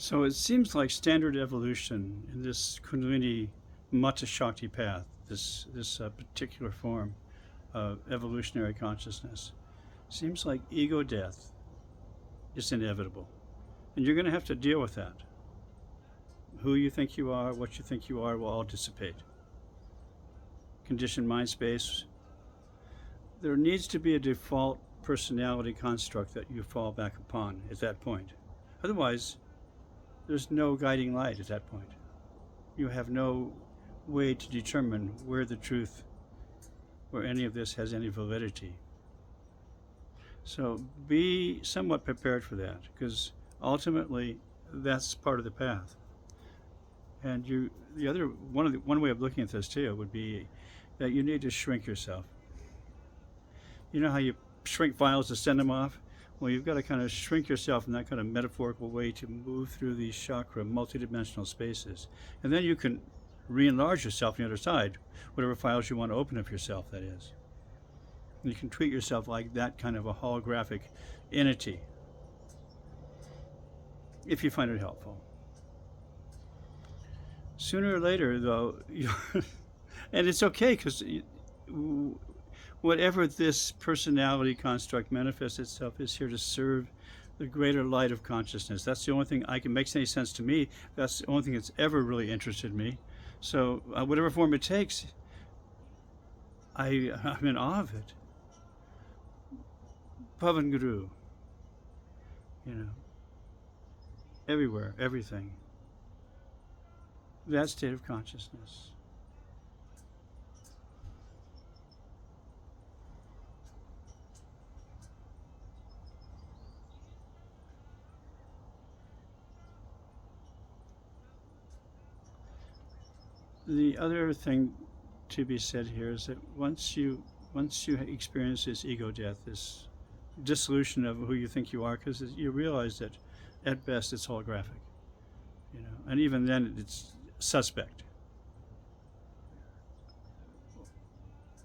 So it seems like standard evolution in this Kundalini Mata Shakti path, this particular form of evolutionary consciousness, seems like ego death is inevitable. And you're going to have to deal with that. Who you think you are, what you think you are, will all dissipate. Conditioned mind space. There needs to be a default personality construct that you fall back upon at that point. Otherwise, there's no guiding light at that point. You have no way to determine where the truth, where any of this has any validity. So be somewhat prepared for that, because ultimately that's part of the path. And one way of looking at this too would be that you need to shrink yourself. You know how you shrink files to send them off? Well, you've got to kind of shrink yourself in that kind of metaphorical way to move through these chakra multidimensional spaces. And then you can re-enlarge yourself on the other side, whatever files you want to open of yourself, that is. And you can treat yourself like that kind of a holographic entity, if you find it helpful. Sooner or later, though, and it's okay, because whatever this personality construct manifests itself is here to serve the greater light of consciousness. That's the only thing makes any sense to me. That's the only thing that's ever really interested me. So whatever form it takes, I'm in awe of it. Pavan Guru, everywhere, everything. That state of consciousness. The other thing to be said here is that once you experience this ego death, this dissolution of who you think you are, because you realize that at best it's holographic, and even then it's suspect.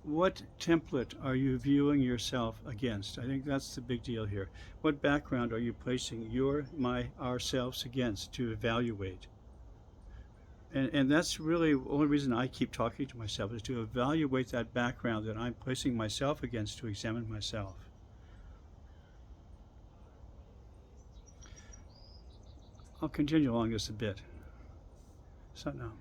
What template are you viewing yourself against? I think that's the big deal here. What background are you placing ourselves against to evaluate? And that's really the only reason I keep talking to myself, is to evaluate that background that I'm placing myself against, to examine myself. I'll continue along this a bit. So now.